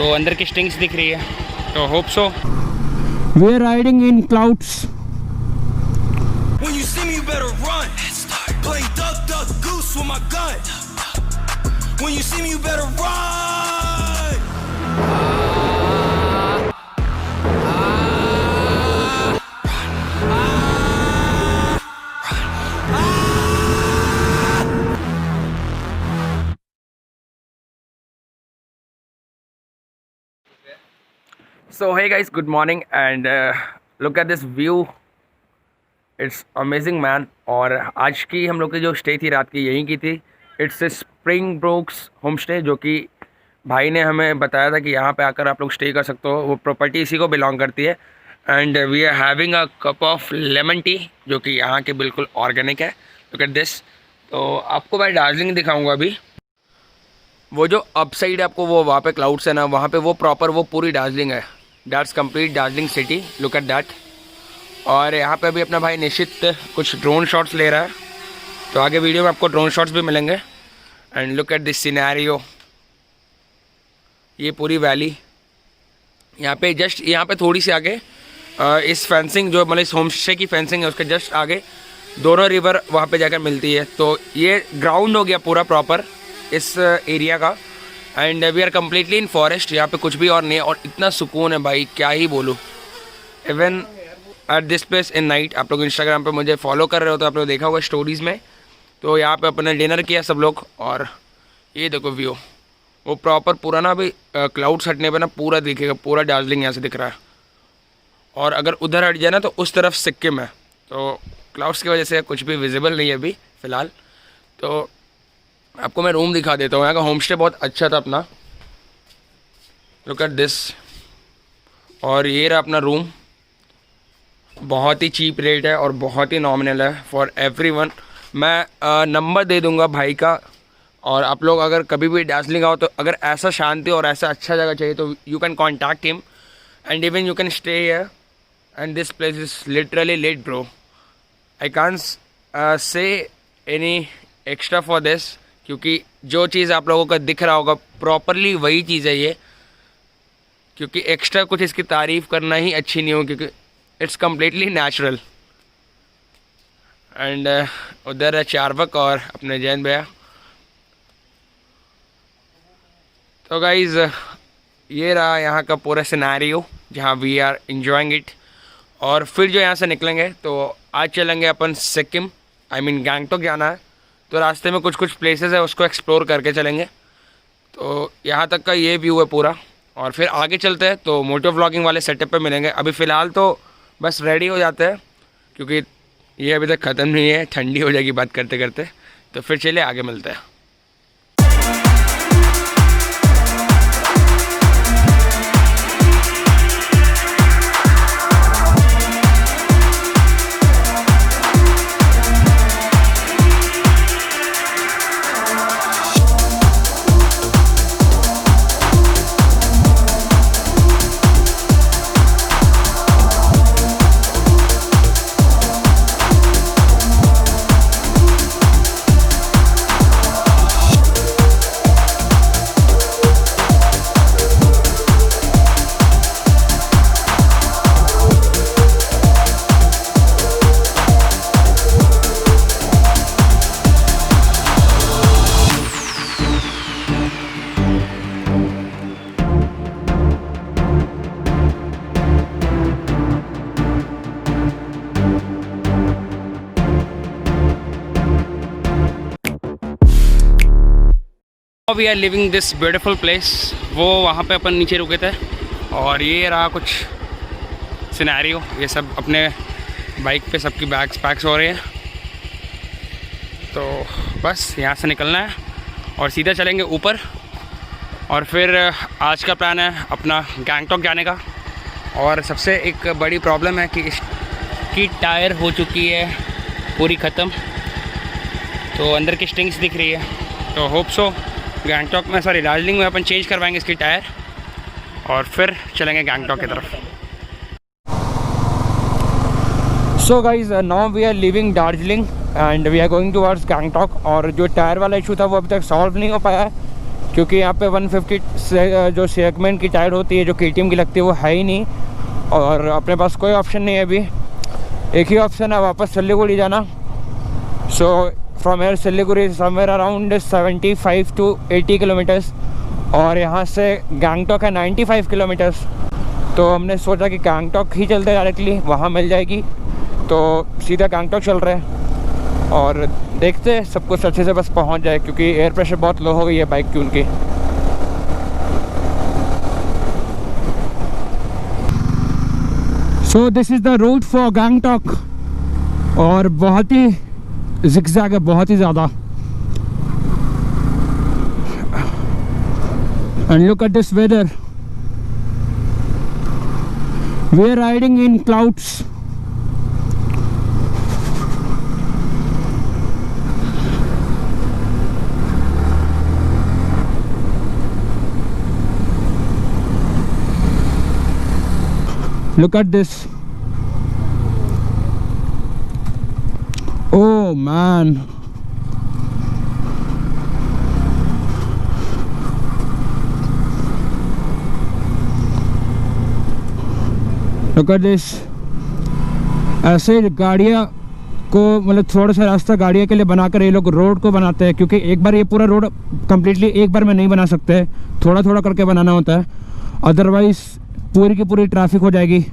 तो अंदर की स्टिंग्स दिख रही है, तो hope so. We are riding in clouds. So hey guys, good morning and look at this view, it's amazing man। और आज की हम लोग की जो स्टे थी रात की यहीं की थी। इट्स स्प्रिंग ब्रोक्स होम स्टे, जो कि भाई ने हमें बताया था कि यहाँ पे आकर आप लोग स्टे कर सकते हो। वो प्रॉपर्टी इसी को बिलोंग करती है। And we are having a cup of lemon tea, जो कि यहाँ के बिल्कुल ऑर्गेनिक है। Look at this. तो आपको मैं दार्जिलिंग दिखाऊँगा अभी। वो जो अप साइड आपको वो वहाँ पे क्लाउड्स है ना, वहाँ पे वो प्रॉपर वो पूरी दार्जिलिंग है। That's complete Darjeeling city, look at that. और यहाँ पे अभी अपना भाई निशित कुछ ड्रोन शॉट्स ले रहा है, तो आगे वीडियो में आपको ड्रोन शॉट्स भी मिलेंगे। And look at this scenario, ये पूरी वैली। यहाँ पे जस्ट यहाँ पे थोड़ी सी आगे इस फेंसिंग जो मतलब इस होम स्टे की फेंसिंग है उसके जस्ट आगे दोनों रिवर वहाँ पे जाकर मिलती है। तो ये ग्राउंड हो गया पूरा प्रॉपर इस एरिया का। And we are completely in forest, यहाँ पे कुछ भी और नहीं है। और इतना सुकून है भाई, क्या ही बोलूँ। Even at this place in night, आप लोग इंस्टाग्राम पे मुझे फॉलो कर रहे हो तो आप लोग देखा होगा स्टोरीज़ में। तो यहाँ पे अपने डिनर किया सब लोग। और ये देखो व्यू, वो प्रॉपर पूरा ना अभी क्लाउड्स हटने पे ना पूरा दिखेगा, पूरा दार्जिलिंग यहाँ से दिख रहा है। और अगर उधर हट जाए ना तो उस तरफ सिक्किम है। तो क्लाउड्स की वजह से कुछ भी विजिबल नहीं है अभी फ़िलहाल। तो आपको मैं रूम दिखा देता हूँ। यहाँ का होम स्टे बहुत अच्छा था अपना, लुक एट दिस। और ये रहा अपना रूम, बहुत ही चीप रेट है और बहुत ही नॉमिनल है फॉर एवरीवन। मैं नंबर दे दूँगा भाई का। और आप लोग अगर कभी भी दार्जिलिंग आओ तो अगर ऐसा शांति और ऐसा अच्छा जगह चाहिए तो you can contact him and even you can stay here. And this place is literally lit bro, I can't say any extra for this, क्योंकि जो चीज़ आप लोगों को दिख रहा होगा प्रॉपरली वही चीज़ है ये। क्योंकि एक्स्ट्रा कुछ इसकी तारीफ़ करना ही अच्छी नहीं हो, क्योंकि इट्स कम्प्लीटली नेचुरल। एंड उधर है चारवक और अपने जैन भैया। तो गाइज़ ये रहा यहाँ का पूरा सिनेरियो जहाँ वी आर इंजॉइंग इट। और फिर जो यहाँ से निकलेंगे तो आज चलेंगे अपन सिक्किम, आई मीन गैंगटॉक जाना है। तो रास्ते में कुछ कुछ प्लेसेस है उसको एक्सप्लोर करके चलेंगे। तो यहाँ तक का ये व्यू है पूरा। और फिर आगे चलते हैं तो मोटो व्लॉगिंग वाले सेटअप पे मिलेंगे। अभी फ़िलहाल तो बस रेडी हो जाते हैं, क्योंकि ये अभी तक ख़त्म नहीं है, ठंडी हो जाएगी बात करते करते। तो फिर चलिए आगे मिलते हैं। We are living this beautiful place. वो वहाँ पे अपन नीचे रुके थे। और ये रहा कुछ सिनेरियो, ये सब अपने बाइक पे सबकी बैग्स पैक्स हो रहे हैं। तो बस यहाँ से निकलना है और सीधा चलेंगे ऊपर। और फिर आज का प्लान है अपना गैंगटॉक जाने का। और सबसे एक बड़ी प्रॉब्लम है कि इसकी टायर हो चुकी है पूरी ख़त्म, तो अंदर की स्टिंग्स दिख रही है। तो होप सो गैंगटॉक में दार्जिलिंग में अपन चेंज करवाएंगे इसकी टायर और फिर चलेंगे गैंगटॉक की तरफ। So guys now we are living Darjeeling and we are going towards Gangtok. और जो टायर वाला इशू था वो अभी तक सॉल्व नहीं हो पाया है, क्योंकि यहाँ पे 150 से जो सेगमेंट की टायर होती है, जो KTM की लगती है, वो है ही नहीं। और अपने पास कोई ऑप्शन नहीं है अभी, एक ही ऑप्शन है वापस सिलीगुड़ी जाना। So from air Siliguri somewhere around 75 to 80 kilometres, और यहाँ से गैंगटॉक है 95 किलोमीटर्स। तो हमने सोचा कि गैंगटॉक ही चलते डायरेक्टली, वहाँ मिल जाएगी। तो सीधा गैंगटॉक चल रहे हैं और देखते हैं सब कुछ अच्छे से बस पहुँच जाए, क्योंकि एयर प्रेशर बहुत लो हो गई है बाइक की उनकी। So this is the route for Gangtok, और बहुत ही ज़िगज़ैग है, बहुत ही ज़्यादा। And look at this weather, we are riding in clouds. Look at this. Oh man. Look at this. ऐसे गाड़ियाँ को मतलब थोड़ा सा रास्ता गाड़ियों के लिए बनाकर ये लोग रोड को बनाते हैं, क्योंकि एक बार ये पूरा रोड कम्प्लीटली एक बार में नहीं बना सकते, थोड़ा थोड़ा करके बनाना होता है, अदरवाइज पूरी की पूरी ट्रैफिक हो जाएगी।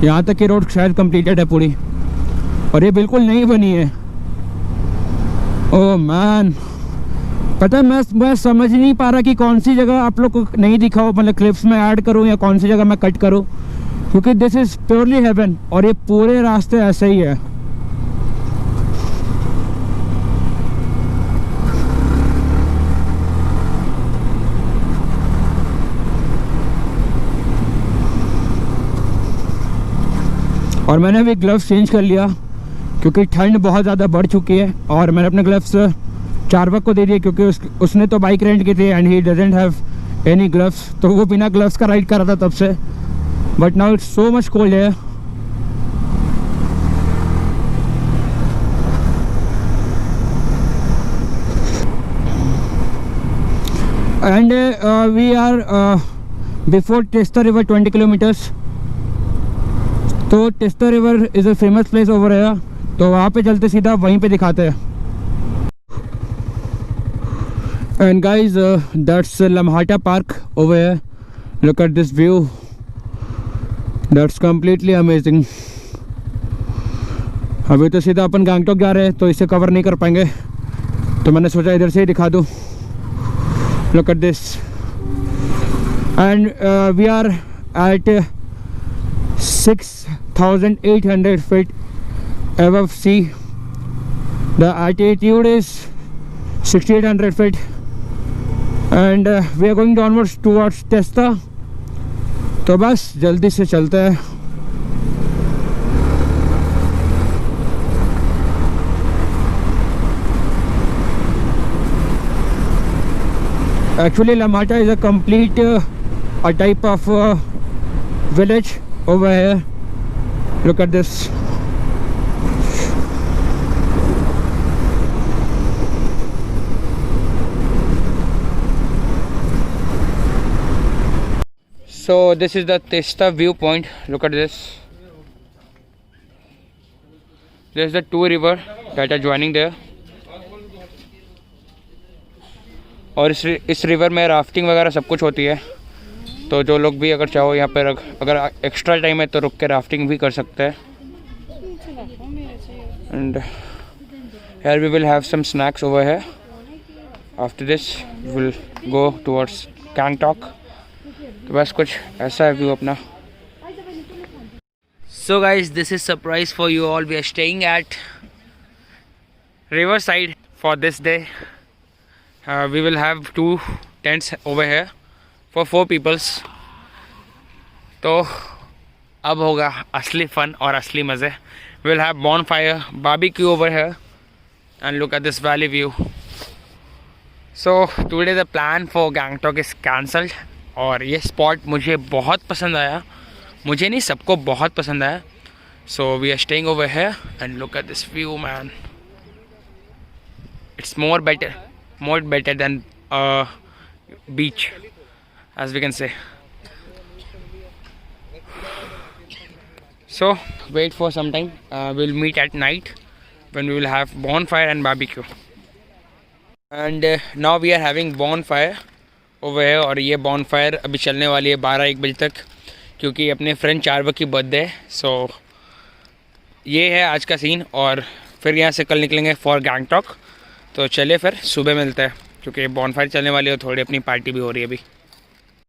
यहाँ तक की रोड शायद कंप्लीटेड है पूरी, और ये बिल्कुल नहीं बनी है। ओह मैन, पता है मैं समझ नहीं पा रहा कि कौन सी जगह आप लोग को नहीं दिखा हो, मतलब क्लिप्स में ऐड करूँ या कौन सी जगह मैं कट करूँ, क्योंकि दिस इज़ प्योरली हेवन, और ये पूरे रास्ते ऐसे ही है। और मैंने अभी ग्लव्स चेंज कर लिया, क्योंकि ठंड बहुत ज़्यादा बढ़ चुकी है, और मैंने अपने ग्लव्स चार्वक को दे दिए, क्योंकि उसने तो बाइक रेंट की थी and he doesn't have any gloves, तो वो बिना ग्लव्स का राइड कर रहा था तब से। But now it's so much cold है। And we are before Teesta river 20 kilometres. तो Teesta river is a famous place over है, तो वहाँ पे चलते सीधा वहीं पे दिखाते हैं। And guys that's Lamahatta park over है, look at this view, that's completely amazing. अभी तो सीधा अपन गैंगटॉक जा रहे हैं, तो इसे कवर नहीं कर पाएंगे, तो मैंने सोचा इधर से ही दिखा दूँ। Look at this, and we are at 6,800 feet above sea. The altitude is 6,800 feet, and we are going downwards towards Testa. तो बस जल्दी से चलते हैं। Actually, Lamata is a complete a type of village over here. Look at this. So this is the Testa viewpoint. Look at this. There's the two river that are joining there. और इस river में rafting वगैरह सब कुछ होती है, तो जो लोग भी अगर चाहो यहाँ पर अगर एक्स्ट्रा टाइम है तो रुक के राफ्टिंग भी कर सकते हैं। And here we will have some snacks over here. After this we will go towards Gangtok. तो बस कुछ ऐसा है व्यू अपना। So guys, this is surprise for you all. We are staying at river side for this day. We will have 2 tents over here for 4 peoples. तो अब होगा असली फन और असली मज़े। We will have bonfire, barbecue over here, and look at this valley view. So today the plan for Gangtok is cancelled और ये spot मुझे बहुत पसंद आया, मुझे नहीं सबको बहुत पसंद आया. So we are staying over here and look at this view man. It's more better than beach, as we can say. So wait for some time. We'll meet at night when we will have bonfire and barbecue. And now we are having bonfire over here. और ये bonfire अभी चलने वाली है 12-1 बजे तक, क्योंकि अपने फ्रेंड चारवक की बर्थडे है. सो ये है आज का सीन. और फिर यहाँ से कल निकलेंगे फॉर गैंगटॉक. तो चलिए फिर सुबह मिलते हैं, क्योंकि बॉनफायर चलने वाली है, थोड़ी अपनी पार्टी भी हो रही है अभी.